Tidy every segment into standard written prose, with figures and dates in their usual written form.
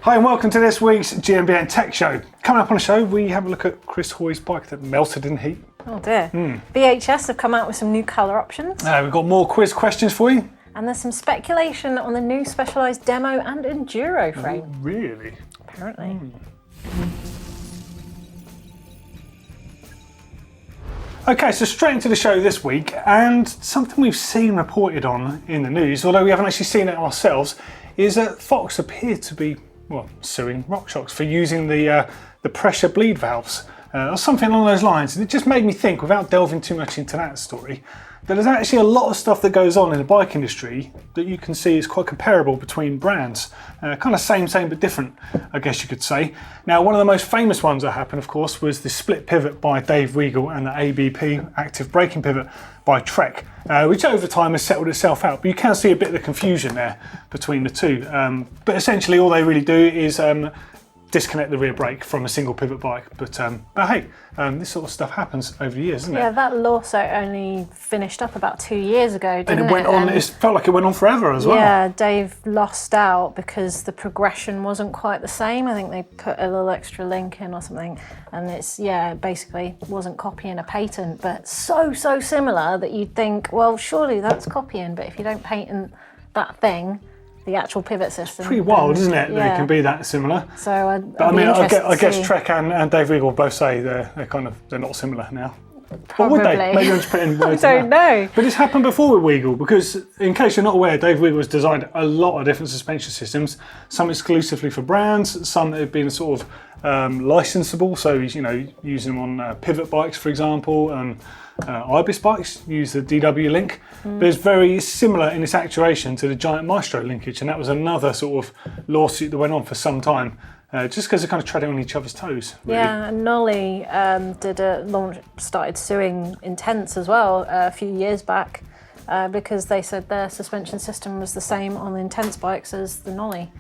Hi and welcome to this week's GMBN Tech Show. Coming up on the show, we have a look at Chris Hoy's bike that melted in heat. Oh dear. VHS have come out with some new colour options. We've got more quiz questions for you. And there's some speculation on the new Specialized demo and Enduro frame. Oh, really? Apparently. Okay, so straight into the show this week, and something we've seen reported on in the news, although we haven't actually seen it ourselves, is that Fox appear to be, well, suing RockShox for using the pressure bleed valves, or something along those lines. And it just made me think, without delving too much into that story, that there's actually a lot of stuff that goes on in the bike industry that you can see is quite comparable between brands. Kind of same but different, I guess you could say. Now, one of the most famous ones that happened, of course, was the split pivot by Dave Weigel and the ABP active braking pivot by Trek, which over time has settled itself out. But you can see a bit of the confusion there between the two. But essentially all they really do is disconnect the rear brake from a single pivot bike. But hey, this sort of stuff happens over the years, doesn't it? Yeah, that lawsuit only finished up about 2 years ago, didn't it? And it went on, it felt like it went on forever as well. Yeah, Dave lost out because the progression wasn't quite the same. I think they put a little extra link in or something. And it's, yeah, basically wasn't copying a patent, but so similar that you'd think, well, surely that's copying. But if you don't patent that thing, the actual pivot system. Pretty wild, isn't it? Yeah. They can be that similar. So I guess Trek and Dave Weigel both say they're not similar now. Probably. Or would they? Maybe I'm just putting words I don't know. But it's happened before with Weigel, because in case you're not aware, Dave Weigel has designed a lot of different suspension systems, some exclusively for brands, some that have been sort of licensable, so he's using them on pivot bikes, for example, and Ibis bikes use the DW link. But it's very similar in its actuation to the Giant Maestro linkage, and that was another sort of lawsuit that went on for some time, just because they're kind of treading on each other's toes. Really. Yeah, and Nolly started suing Intense as well a few years back because they said their suspension system was the same on the Intense bikes as the Nolly,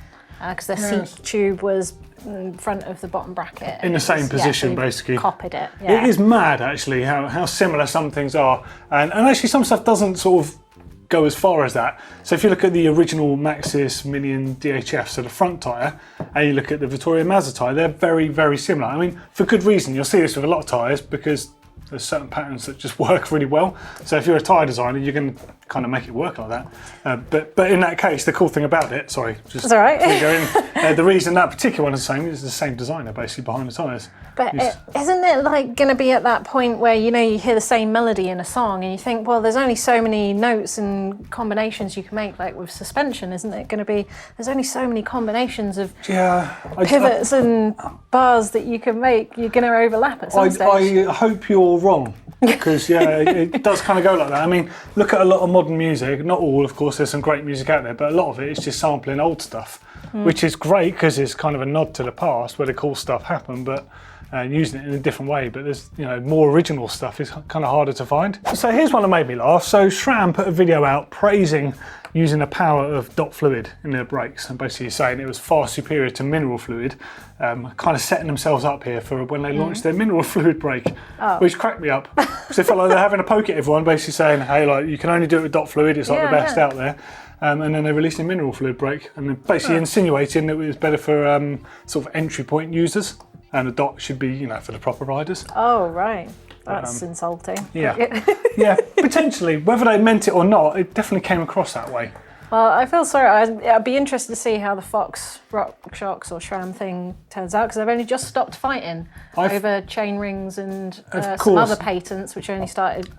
because their seat tube was in front of the bottom bracket. In the same position, so basically. Copied it. Yeah. It is mad, actually, how similar some things are. And actually some stuff doesn't sort of go as far as that. So if you look at the original Maxxis Minion DHF, so the front tyre, and you look at the Vittoria Mazda tyre, they're very similar. I mean, for good reason. You'll see this with a lot of tyres because there's certain patterns that just work really well. So if you're a tyre designer, you're going to kind of make it work like that. But in that case, the cool thing about it, That's all right. The reason that particular one is the same designer basically behind the tyres. But isn't it like going to be at that point where you hear the same melody in a song and you think, well, there's only so many notes and combinations you can make, like with suspension, isn't it going to be? There's only so many combinations of pivots and bars that you can make. You're going to overlap at some stage. I hope you're wrong, because it does kind of go like that. I mean, look at a lot of modern music. Not all, of course. There's some great music out there, but a lot of it is just sampling old stuff, which is great because it's kind of a nod to the past where the cool stuff happened, but using it in a different way. But there's more original stuff is kind of harder to find. So here's one that made me laugh. So SRAM put a video out praising using the power of dot fluid in their brakes, and basically saying it was far superior to mineral fluid, kind of setting themselves up here for when they launched their mineral fluid brake, which cracked me up. So they felt like they're having a poke at everyone, basically saying, hey, like, you can only do it with dot fluid, it's like the best out there. And then they released a mineral fluid brake, and then basically insinuating that it was better for sort of entry point users, and the dot should be, for the proper riders. Oh, right. That's insulting. Yeah, yeah, potentially. Whether they meant it or not, it definitely came across that way. Well, I feel sorry. I'd be interested to see how the Fox RockShox or SRAM thing turns out, because they've only just stopped fighting over chain rings and some other patents, which only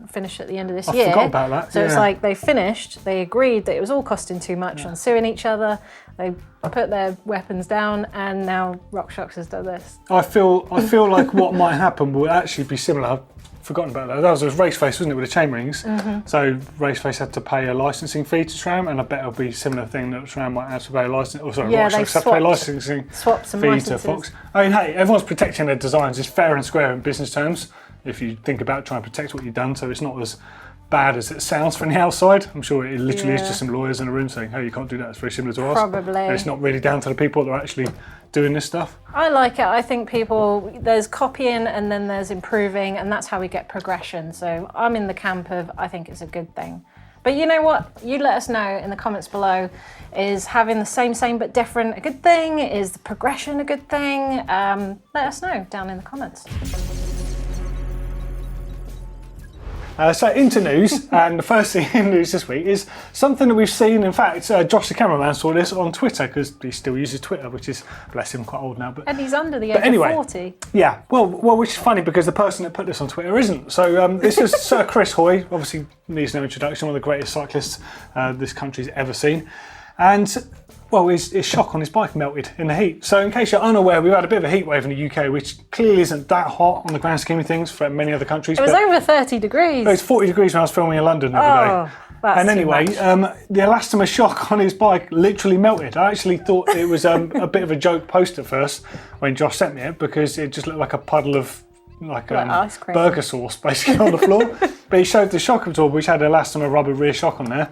finished at the end of this year. I forgot about that. So it's like they finished, they agreed that it was all costing too much on suing each other, they put their weapons down, and now RockShox has done this. I feel like what might happen will actually be similar. I've forgotten about that. That was with Raceface, wasn't it, with the chain rings? So Raceface had to pay a licensing fee to SRAM, and I bet it'll be a similar thing that SRAM might have to pay a RockShox have to pay a licensing fee to Fox. I mean, hey, everyone's protecting their designs. It's fair and square in business terms if you think about trying to protect what you've done, so it's not as bad as it sounds from the outside. I'm sure it literally is just some lawyers in a room saying, hey, you can't do that, it's very similar to us. Probably. And it's not really down to the people that are actually doing this stuff. I like it. I think there's copying and then there's improving, and that's how we get progression. So I'm in the camp of, I think it's a good thing. But you know what? You let us know in the comments below. Is having the same but different a good thing? Is the progression a good thing? Let us know down in the comments. So into news, and the first thing in news this week is something that we've seen. In fact, Josh the cameraman saw this on Twitter because he still uses Twitter, which is, bless him, quite old now. But and he's under the age of 40. Yeah, well, which is funny because the person that put this on Twitter isn't. So this is Sir Chris Hoy, obviously needs no introduction, one of the greatest cyclists this country's ever seen. And, well, his shock on his bike melted in the heat. So in case you're unaware, we've had a bit of a heat wave in the UK, which clearly isn't that hot on the grand scheme of things for many other countries. It was over 30 degrees. It was 40 degrees when I was filming in London the other day. That's and anyway, the elastomer shock on his bike literally melted. I actually thought it was a bit of a joke post at first when Josh sent me it, because it just looked like a puddle of ice cream. burger sauce basically on the floor. But he showed the shock absorber, which had an elastomer rubber rear shock on there.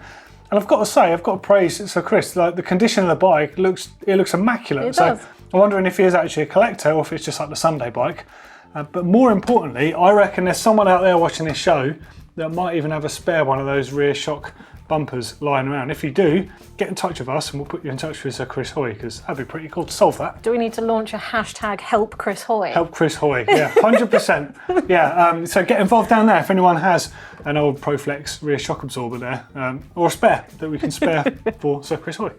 And I've got to say, I've got to praise Sir Chris. Like, the condition of the bike looks immaculate. It does. I'm wondering if he is actually a collector or if it's just like the Sunday bike. But more importantly, I reckon there's someone out there watching this show that might even have a spare one of those rear shock bumpers lying around. If you do, get in touch with us and we'll put you in touch with Sir Chris Hoy, because that'd be pretty cool to solve that. Do we need to launch a hashtag Help Chris Hoy? Help Chris Hoy, yeah, 100%. Yeah, so get involved down there if anyone has an old Proflex rear shock absorber there, or a spare that we can spare for Sir Chris Hoy.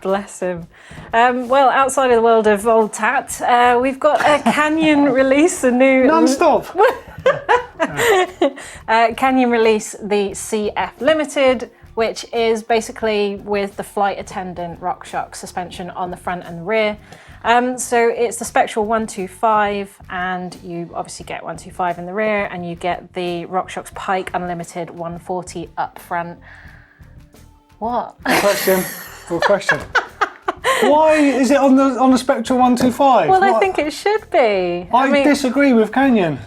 Bless him. Well, outside of the world of old tat, we've got a Canyon release, a new... Non-stop! Canyon release the CF Limited, which is basically with the flight attendant RockShox suspension on the front and rear. So it's the Spectral 125, and you obviously get 125 in the rear, and you get the RockShox Pike Unlimited 140 up front. What? Good question. Why is it on the Spectral 125? Well, I think it should be. I mean, disagree with Canyon.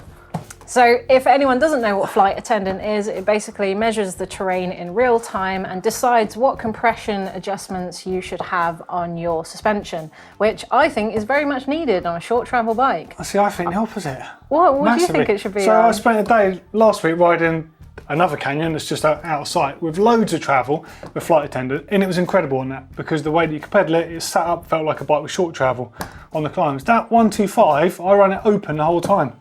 So if anyone doesn't know what flight attendant is, it basically measures the terrain in real time and decides what compression adjustments you should have on your suspension, which I think is very much needed on a short travel bike. See, I think the opposite. What do you think it should be So on? I spent a day last week riding another Canyon that's just out of sight with loads of travel with flight attendant, and it was incredible on that, because the way that you could pedal it, it sat up, felt like a bike with short travel on the climbs. That 125, I ran it open the whole time.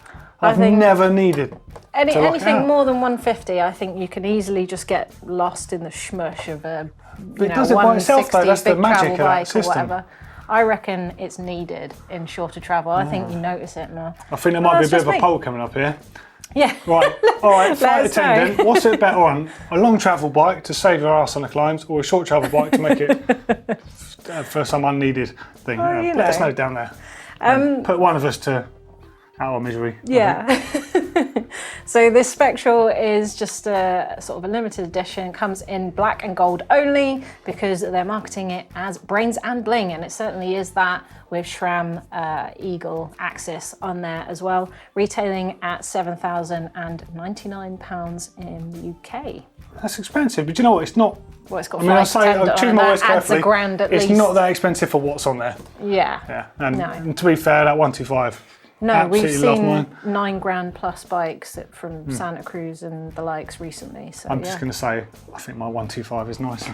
I've never needed anything more than 150. I think you can easily just get lost in the shmush of a it does it by itself, though. That's the magic of that system. Or whatever. I reckon it's needed in shorter travel. I think you notice it more. I think there might be a bit of a poll coming up here. Yeah. Right. All right. Flight attendant. What's it better on? A long travel bike to save your ass on the climbs, or a short travel bike to make it for some unneeded thing? Let us know down there. Put one of us to our misery. Yeah. So this Spectral is just a sort of a limited edition. Comes in black and gold only, because they're marketing it as brains and bling, and it certainly is that, with SRAM Eagle Axis on there as well. Retailing at £7,099 in the UK. That's expensive, but you know what? It's not. Well, it's got I choose my words adds carefully. £1,000 at it's least. not that expensive for what's on there. Yeah. And to be fair, that 125. No, we've absolutely love seen mine. £9,000 plus bikes from Santa Cruz and the likes recently. So I'm just going to say, I think my 125 is nice.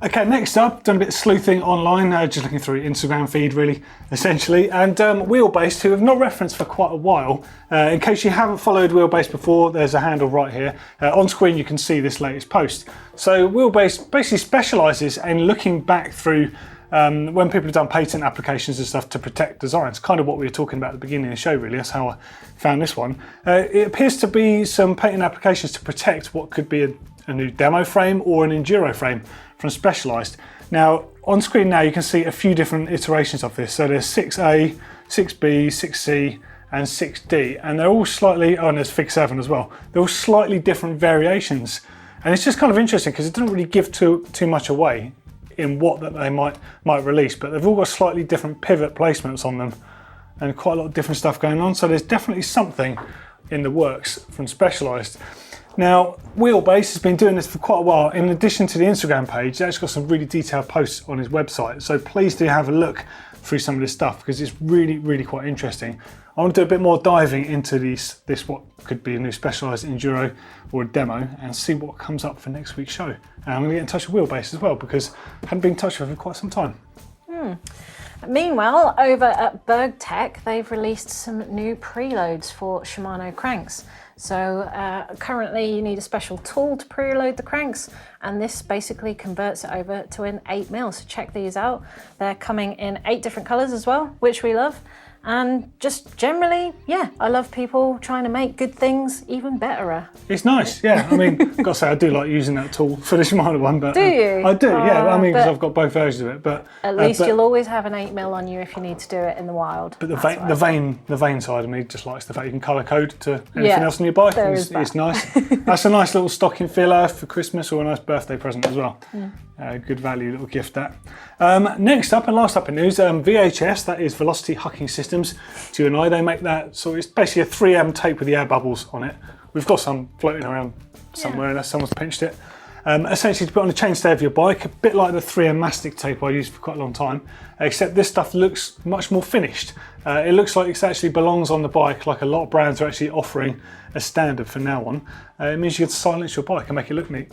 Okay, next up, done a bit of sleuthing online, just looking through Instagram feed really, essentially, and Wheelbase, who have not referenced for quite a while. In case you haven't followed Wheelbase before, there's a handle right here. On screen you can see this latest post. So Wheelbase basically specialises in looking back through when people have done patent applications and stuff to protect designs, kind of what we were talking about at the beginning of the show really, that's how I found this one. It appears to be some patent applications to protect what could be a new demo frame or an Enduro frame from Specialized. Now, on screen now you can see a few different iterations of this. So there's 6A, 6B, 6C and 6D, and they're all slightly, and there's Fig 7 as well, they're all slightly different variations. And it's just kind of interesting because it doesn't really give too much away in what that they might release, but they've all got slightly different pivot placements on them and quite a lot of different stuff going on. So there's definitely something in the works from Specialized. Now, Wheelbase has been doing this for quite a while. In addition to the Instagram page, they've actually got some really detailed posts on his website. So please do have a look through some of this stuff because it's really, really quite interesting. I want to do a bit more diving into this what could be a new specialised enduro or a demo and see what comes up for next week's show. And I'm going to get in touch with Wheelbase as well because I hadn't been in touch with her for quite some time. Meanwhile, over at Burgtec, they've released some new preloads for Shimano cranks. So currently you need a special tool to preload the cranks, and this basically converts it over to an 8mm. So check these out. They're coming in 8 different colours as well, which we love. And just generally, yeah, I love people trying to make good things even betterer. It's nice, yeah. I mean, I've got to say, I do like using that tool for the Shimano one. But do you? I do, yeah. I mean, because I've got both versions of it. But at least you'll always have an 8mm on you if you need to do it in the wild. But the vein side of me just likes the fact you can colour code to anything else on your bike. It's nice. That's a nice little stocking filler for Christmas or a nice birthday present as well. Good value little gift that. Next up and last up in news, VHS, that is Velocity Hucking Systems. To you and I, they make that, so it's basically a 3M tape with the air bubbles on it. We've got some floating around somewhere unless someone's pinched it. Essentially to put on the chainstay of your bike, a bit like the 3M mastic tape I used for quite a long time, except this stuff looks much more finished. It looks like it actually belongs on the bike, like a lot of brands are actually offering as standard from now on. It means you can silence your bike and make it look neat.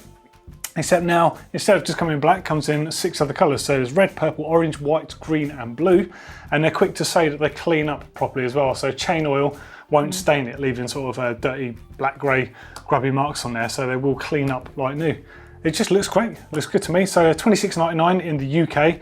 Except now, instead of just coming in black, it comes in 6 other colours. So there's red, purple, orange, white, green and blue. And they're quick to say that they clean up properly as well. So chain oil won't stain it, leaving sort of dirty black, grey, grubby marks on there. So they will clean up like new. It just looks great, looks good to me. So $26.99 in the UK.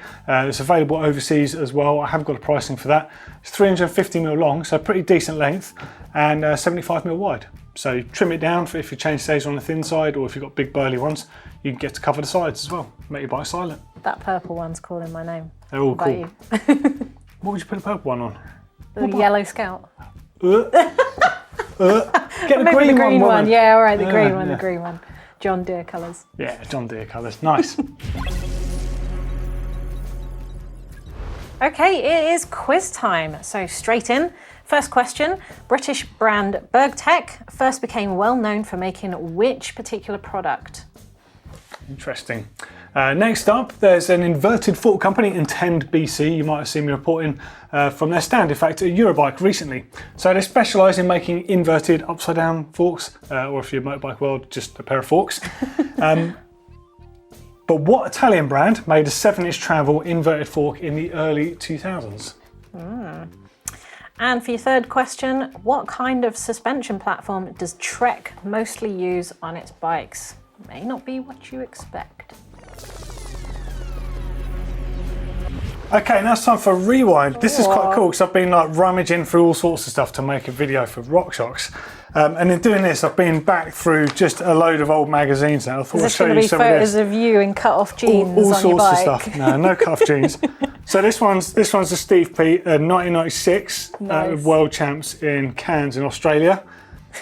It's available overseas as well. I haven't got a pricing for that. It's 350mm long, so pretty decent length, and 75mm wide. So trim it down for if your chainstays are on the thin side, or if you've got big burly ones, you can get to cover the sides as well. Make your bike silent. That purple one's calling my name. They're all cool. What would you put a purple one on? The yellow Scout. Get the Maybe green, the green one. Yeah, all right, the green one, yeah. the green one. John Deere colours. Yeah, John Deere colours. Nice. Okay, it is quiz time. So straight in. First question, British brand Burgtec first became well known for making which particular product? Interesting. Next up, there's an inverted fork company, Intend BC. You might have seen me reporting from their stand, in fact, at Eurobike recently. So they specialise in making inverted upside down forks, or if you're motorbike world, just a pair of forks. But what Italian brand made a 7-inch travel inverted fork in the early 2000s? And for your third question, what kind of suspension platform does Trek mostly use on its bikes? May not be what you expect. Okay, now it's time for a rewind. This is quite cool because I've been like rummaging through all sorts of stuff to make a video for RockShox. And in doing this, I've been back through just a load of old magazines now. I thought Is this going to be photos of you in cut-off jeans all on your sorts bike? of stuff. No cut-off jeans. So this one's a Steve Pete, 1996 Nice. World Champs in Cairns in Australia,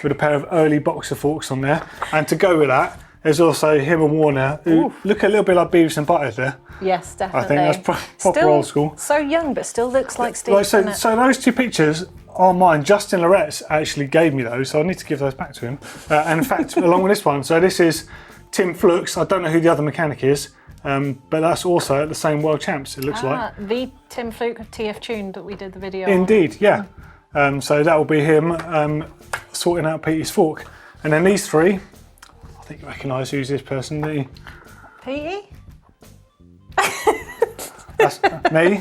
with a pair of early boxer forks on there. And to go with that, there's also him and Warner, who look a little bit like Beavis and Butthead there. Yes, definitely. I think that's proper still old school. So young, but still looks like Steve. Like, so those two pictures are mine. Justin Loretz actually gave me those, so I need to give those back to him. And in fact, along with this one, so this is Tim Flux. I don't know who the other mechanic is, but that's also at the same World Champs, it looks like. The Tim Fluke TF Tuned that we did the video Indeed, yeah. So that will be him sorting out Petey's fork. And then these three, I think you recognise who's this person, do you? Petey? That's me.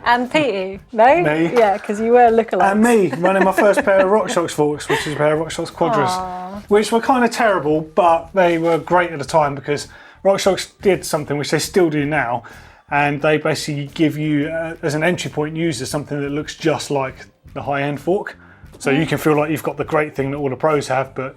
And Petey? No? Me. Yeah, because you were lookalikes. And me running my first pair of RockShox forks, which is a pair of RockShox Quadras, which were kind of terrible, but they were great at the time because RockShox did something which they still do now, and they basically give you, as an entry point user, something that looks just like the high-end fork. So you can feel like you've got the great thing that all the pros have, but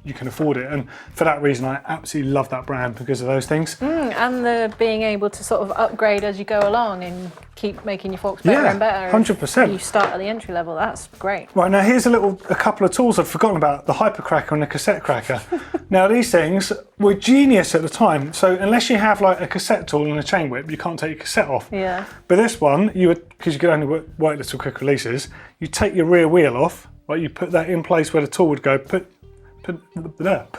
you can afford it. And for that reason, I absolutely love that brand because of those things. And the being able to sort of upgrade as you go along and keep making your forks better and better. 100%. You start at the entry level, that's great. Right, now here's a couple of tools I've forgotten about, the hyper cracker and the cassette cracker. Now these things were genius at the time. So unless you have like a cassette tool and a chain whip, you can't take your cassette off. Yeah. But this one, because you could only work little quick releases, you take your rear wheel off, right, you put that in place where the tool would go, put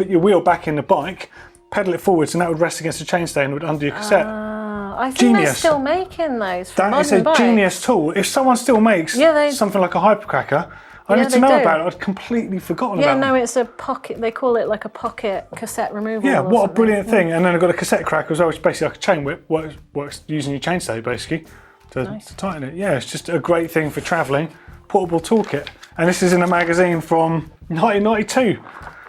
your wheel back in the bike, pedal it forwards and that would rest against the chainstay and would undo your cassette. I think Genius. they're still making those for That is modern a bikes. genius tool. If someone still makes something like a hypercracker, I need to they know do. about it. I'd completely forgotten Yeah, about no, it. it's a pocket. They call it like a pocket cassette removal. Yeah, or what a something. brilliant thing. And then I've got a cassette cracker as well, which is basically like a chain whip, works using your chainstay basically to tighten it. Yeah, it's just a great thing for travelling. Portable toolkit. And this is in a magazine from 1992.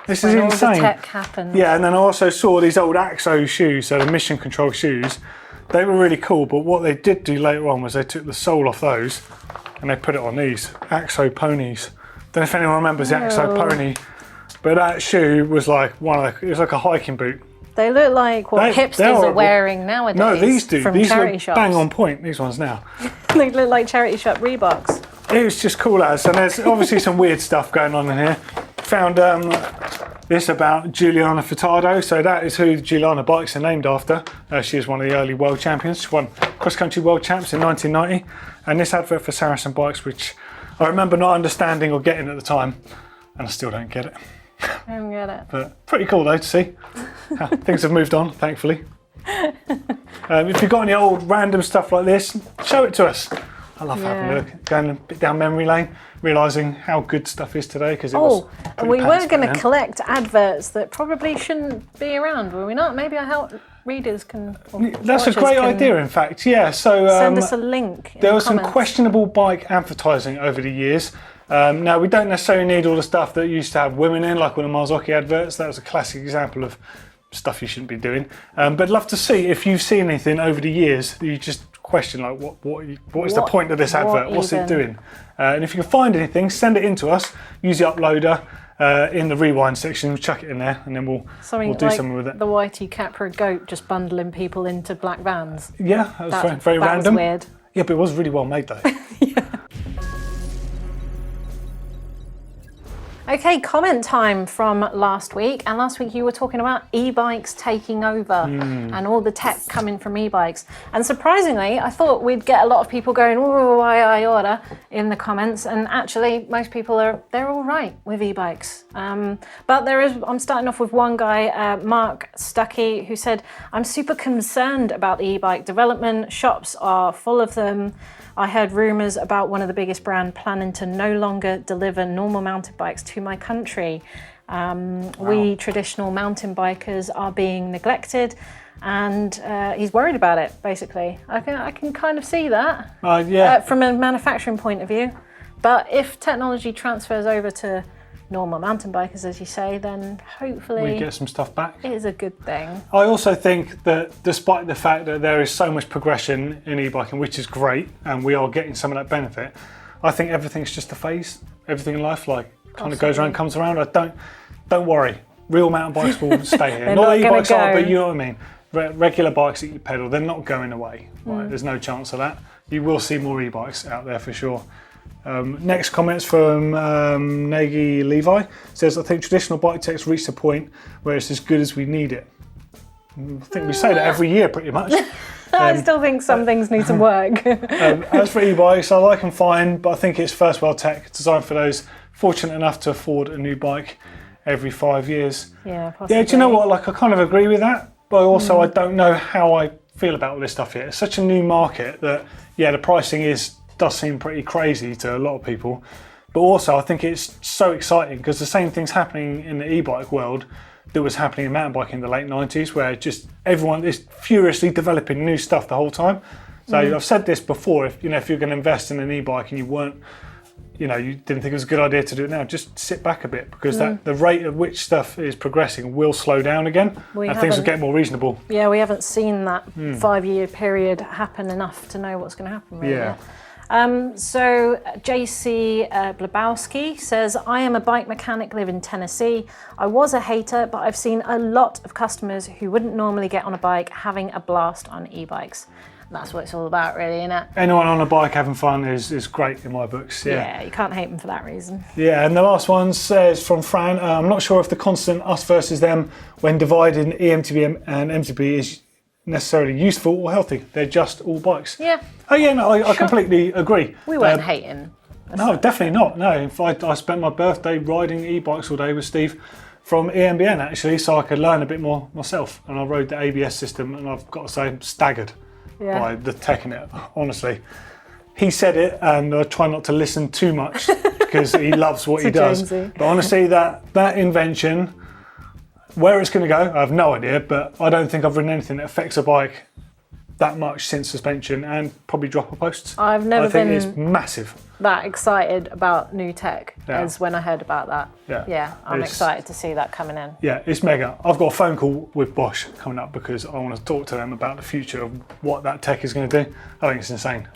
This is When all insane. the tech happened. Yeah, and then I also saw these old AXO shoes, so the mission control shoes. They were really cool, but what they did do later on was they took the sole off those and they put it on these AXO ponies. Don't know if anyone remembers the AXO pony, but that shoe was like it was like a hiking boot. They look like what hipsters are wearing nowadays. No, these do. From These charity look shops. bang on point, these ones now. They look like charity shop Reeboks. It was just cool as, and there's obviously some weird stuff going on in here. Found this about Giuliana Furtado, so that is who Giuliana bikes are named after. She is one of the early world champions. She won cross-country world champs in 1990, and this advert for Saracen bikes, which I remember not understanding or getting at the time, and I still don't get it. I don't get it. But pretty cool though to see. Things have moved on, thankfully. If you've got any old random stuff like this, show it to us. I love having a look, going a bit down memory lane, realising how good stuff is today because it was. We were going to collect adverts that probably shouldn't be around, were we not? Maybe our help readers can. That's a great idea, in fact. Yeah. So send us a link. There was some questionable bike advertising over the years. Now we don't necessarily need all the stuff that used to have women in, like all the Marzocchi adverts. That was a classic example of stuff you shouldn't be doing. But I'd love to see if you've seen anything over the years that you just question, like what is the point of this advert? What's it doing? And if you can find anything, send it in to us. Use the uploader in the rewind section. Chuck it in there, and then we'll do something with it. The YT Capra goat just bundling people into black vans. Yeah, that was very random. Was weird. Yeah, but it was really well made though. Okay, comment time from last week. And last week you were talking about e-bikes taking over and all the tech coming from e-bikes. And surprisingly, I thought we'd get a lot of people going, oh, I order in the comments. And actually, most people they're all right with e-bikes. But I'm starting off with one guy, Mark Stuckey, who said, I'm super concerned about the e-bike development. Shops are full of them. I heard rumours about one of the biggest brands planning to no longer deliver normal mountain bikes to my country. We traditional mountain bikers are being neglected, and he's worried about it, basically. I can kind of see that from a manufacturing point of view. But if technology transfers over to normal mountain bikers, as you say, then hopefully we get some stuff back. It is a good thing. I also think that despite the fact that there is so much progression in e-biking, which is great, and we are getting some of that benefit, I think everything's just a phase. Everything in life kind of goes around, comes around. Don't worry. Real mountain bikes will stay here. Not that e-bikes are, but you know what I mean. Regular bikes that you pedal, they're not going away. Right? There's no chance of that. You will see more e-bikes out there for sure. Next comments from Nagy Levi. Says, I think traditional bike tech's reached a point where it's as good as we need it. I think we say that every year pretty much. I still think some things need some work. As for e-bikes, I like them fine, but I think it's first world tech designed for those fortunate enough to afford a new bike every 5 years. Yeah, possibly. Yeah, do you know what? Like, I kind of agree with that, but also I don't know how I feel about all this stuff yet. It's such a new market that, the pricing does seem pretty crazy to a lot of people, but also I think it's so exciting because the same thing's happening in the e-bike world that was happening in mountain biking in the late 90s, where just everyone is furiously developing new stuff the whole time. So I've said this before, if you're going to invest in an e-bike and you didn't think it was a good idea to do it now, just sit back a bit, because the rate at which stuff is progressing will slow down again and things will get more reasonable. Yeah, we haven't seen that 5-year period happen enough to know what's going to happen really. Yeah. So JC Blabowski says, I am a bike mechanic, live in Tennessee. I was a hater, but I've seen a lot of customers who wouldn't normally get on a bike having a blast on e-bikes. That's what it's all about really, isn't it? Anyone on a bike having fun is great in my books. Yeah, you can't hate them for that reason. Yeah, and the last one says from Fran, I'm not sure if the constant us versus them when dividing EMTB and MTB is necessarily useful or healthy. They're just all bikes. Yeah. Oh yeah, no, I completely agree. We weren't hating. No, definitely not. No, in fact, I spent my birthday riding e-bikes all day with Steve from GMBN actually, so I could learn a bit more myself. And I rode the ABS system, and I've got to say, I'm staggered by the tech in it, honestly. He said it, and I try not to listen too much because he loves what he does. Jonesy. But honestly, that invention, where it's going to go, I have no idea, but I don't think I've ridden anything that affects a bike that much since suspension and probably dropper posts. I've never I think been it's massive. that excited about new tech as when I heard about that. Yeah. I'm excited to see that coming in. Yeah, it's mega. I've got a phone call with Bosch coming up because I want to talk to them about the future of what that tech is going to do. I think it's insane.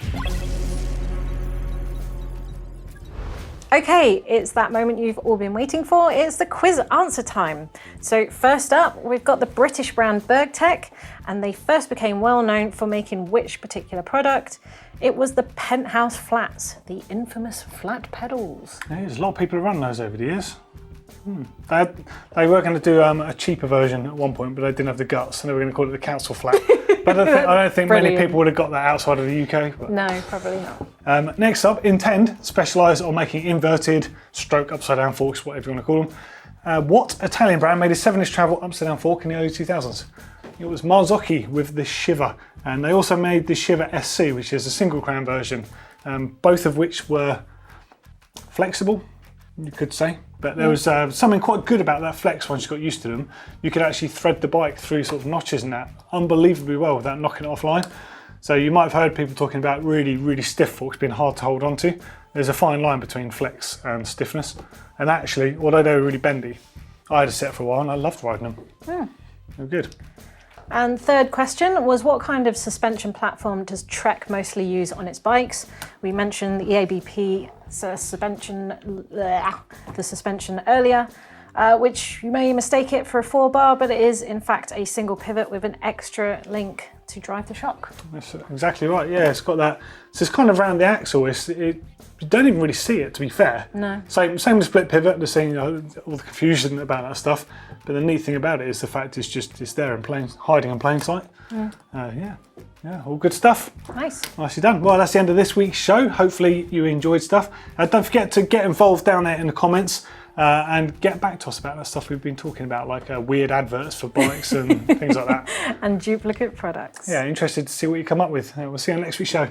Okay, it's that moment you've all been waiting for. It's the quiz answer time. So first up, we've got the British brand Burgtec, and they first became well known for making which particular product? It was the Penthouse Flats, the infamous flat pedals. Yeah, there's a lot of people who run those over the years. They were going to do a cheaper version at one point, but they didn't have the guts, and they were going to call it the council flat. But I don't think many people would have got that outside of the UK. But. No, probably not. Next up, Intend specialise on making inverted stroke upside down forks, whatever you want to call them. What Italian brand made a 7-inch travel upside down fork in the early 2000s? It was Marzocchi with the Shiver, and they also made the Shiver SC, which is a single crown version, both of which were flexible, you could say. But there was something quite good about that flex once you got used to them. You could actually thread the bike through sort of notches and that unbelievably well without knocking it offline. So you might have heard people talking about really, really stiff forks being hard to hold onto. There's a fine line between flex and stiffness. And actually, although they were really bendy, I had a set for a while and I loved riding them. They were good. And third question was, what kind of suspension platform does Trek mostly use on its bikes? We mentioned the EABP suspension earlier, which you may mistake it for a 4-bar, but it is in fact a single pivot with an extra link to drive the shock. That's exactly right. Yeah, it's got that. So it's kind of around the axle. You don't even really see it, to be fair. No. Same with split pivot. They're seeing all the confusion about that stuff. But the neat thing about it is the fact it's there in hiding in plain sight. Yeah, all good stuff. Nice. Nicely done. Well, that's the end of this week's show. Hopefully you enjoyed stuff. Don't forget to get involved down there in the comments and get back to us about that stuff we've been talking about, like weird adverts for bikes and things like that. And duplicate products. Yeah, interested to see what you come up with. We'll see you on next week's show.